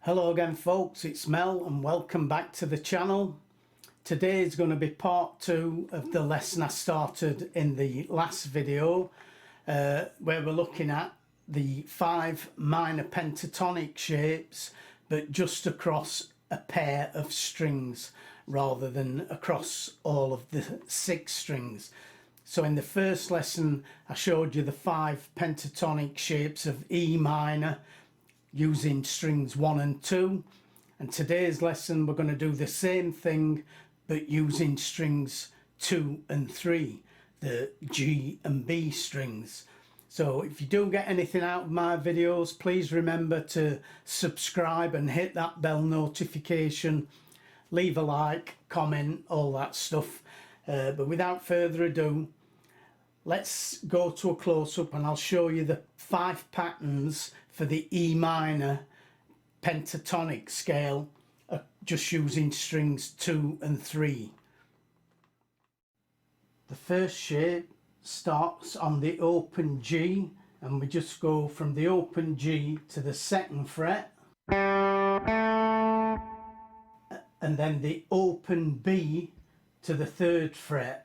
Hello again folks, it's Mel and welcome back to the channel. Today is going to be part 2 of the lesson I started in the last video where we're looking at the 5 minor pentatonic shapes but just across a pair of strings rather than across all of the 6 strings. So in the first lesson I showed you the 5 pentatonic shapes of E minor using strings 1 and 2, and today's lesson we're going to do the same thing but using strings 2 and 3, the G and B strings. So if you do get anything out of my videos, please remember to subscribe and hit that bell notification, leave a like, comment, all that stuff. But without further ado, let's go to a close-up and I'll show you the 5 patterns for the E minor pentatonic scale, just using strings 2 and 3. The first shape starts on the open G, and we just go from the open G to the 2nd fret, and then the open B to the 3rd fret.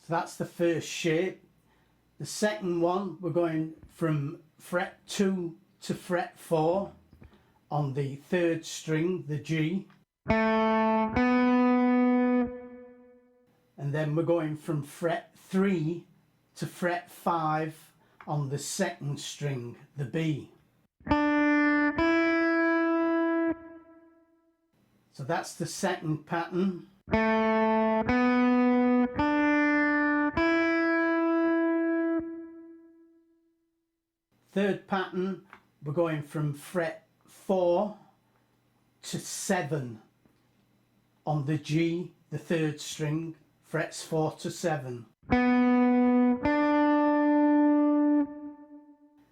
So that's the first shape. The second one, we're going from fret 2 to fret 4 on the 3rd string, the G. And then we're going from fret 3 to fret 5 on the 2nd string, the B. So that's the second pattern. Third pattern, we're going from fret 4 to 7 on the G, the 3rd string, frets 4 to 7.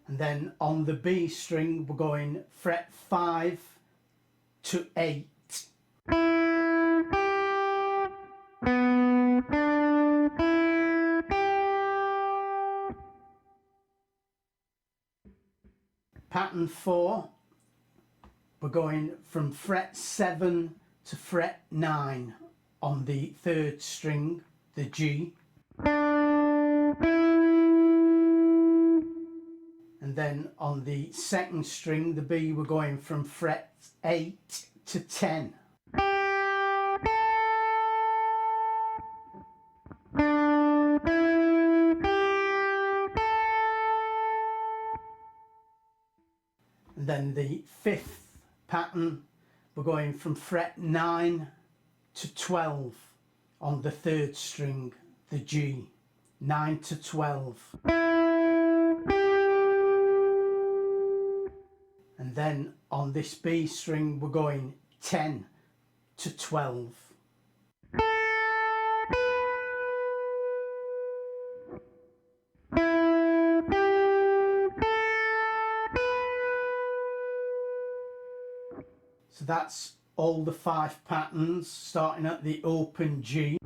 And then on the B string, we're going fret 5 to 8. Pattern 4, we're going from fret 7 to fret 9 on the 3rd string, the G. And then on the 2nd string, the B, we're going from fret 8 to 10. And then the 5th pattern, we're going from fret 9 to 12 on the 3rd string, the G, 9 to 12. And then on this B string, we're going 10 to 12. So that's all the 5 patterns, starting at the open G.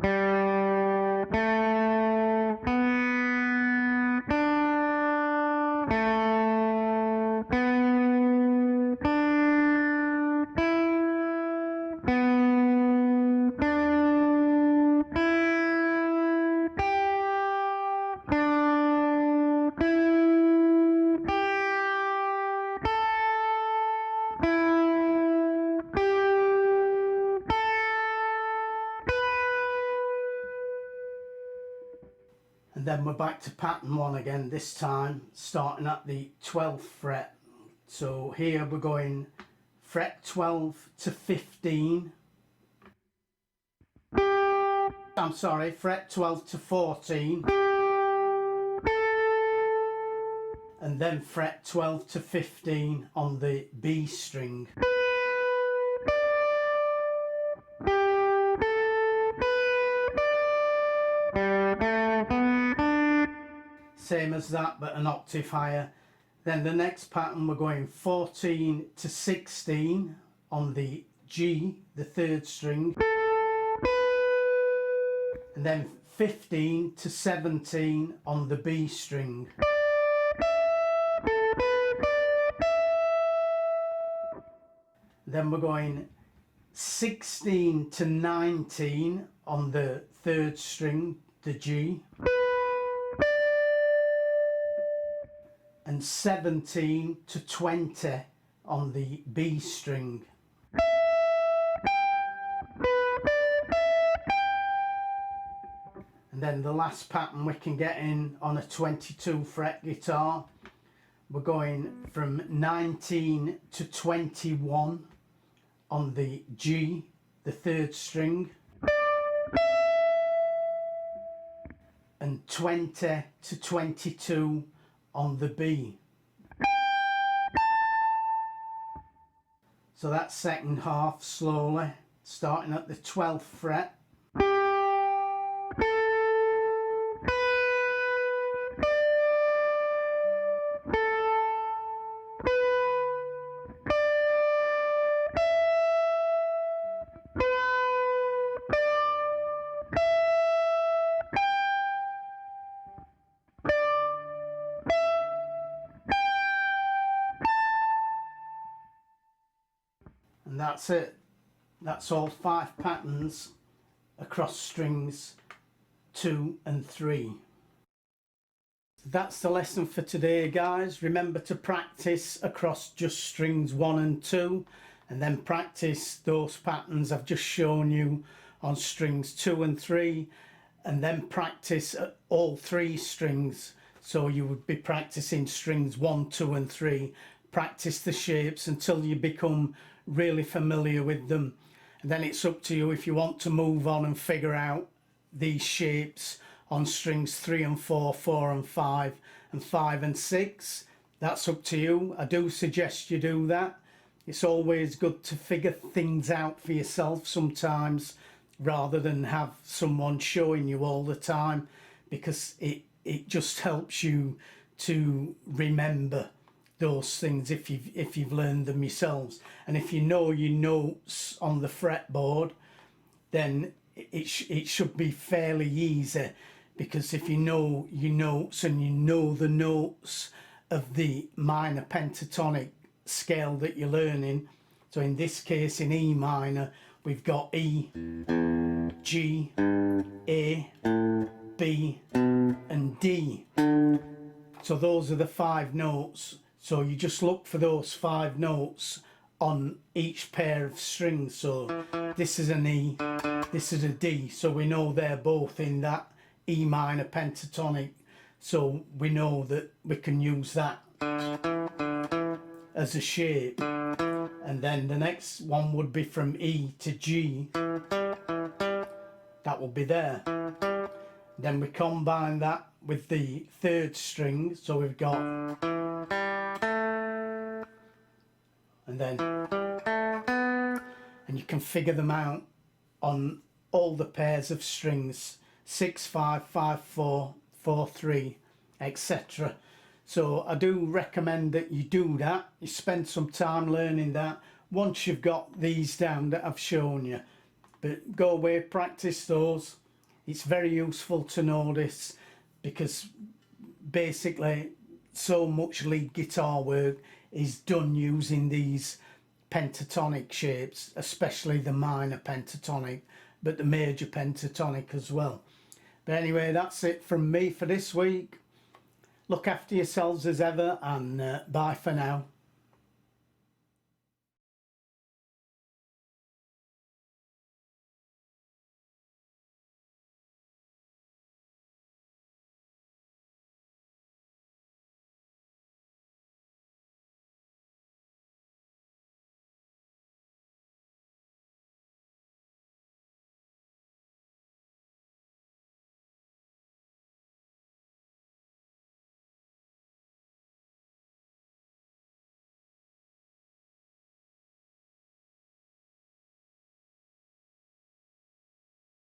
And then we're back to pattern 1 again, this time starting at the 12th fret. So here we're going fret 12 to 15. I'm sorry, fret 12 to 14. And then fret 12 to 15 on the B string. Same as that, but an octave higher. Then the next pattern, we're going 14 to 16 on the G, the 3rd string. And then 15 to 17 on the B string. Then we're going 16 to 19 on the 3rd string, the G. And 17 to 20 on the B string. And then the last pattern we can get in on a 22 fret guitar, we're going from 19 to 21 on the G, the 3rd string, and 20 to 22 on the B. So that's second half slowly, starting at the 12th fret. And that's it. That's all 5 patterns across strings 2 and 3. That's the lesson for today, guys. Remember to practice across just strings 1 and 2, and then practice those patterns I've just shown you on strings 2 and 3, and then practice all 3 strings. So you would be practicing strings 1, 2 and 3. Practice the shapes until you become really familiar with them, and then it's up to you if you want to move on and figure out these shapes on strings 3 and 4, 4 and 5, and 5 and 6. That's up to you. I do suggest you do that. It's always good to figure things out for yourself sometimes, rather than have someone showing you all the time, because it just helps you to remember those things if you've learned them yourselves. And if you know your notes on the fretboard, then it should be fairly easy, because if you know your notes and you know the notes of the minor pentatonic scale that you're learning, so in this case in E minor we've got E, G, A, B and D. So those are the 5 notes. So you just look for those 5 notes on each pair of strings. So this is an E, this is a D, so we know they're both in that E minor pentatonic, so we know that we can use that as a shape. And then the next one would be from E to G, that will be there. Then we combine that with the 3rd string, so we've got, and then, and you can figure them out on all the pairs of strings, 6, 5, 5, 4, 4, 3, etc. So I do recommend that you do that. You spend some time learning that once you've got these down that I've shown you. But go away, practice those. It's very useful to know this, because basically so much lead guitar work is done using these pentatonic shapes, especially the minor pentatonic, but the major pentatonic as well. But anyway, that's it from me for this week. Look after yourselves as ever, and bye for now.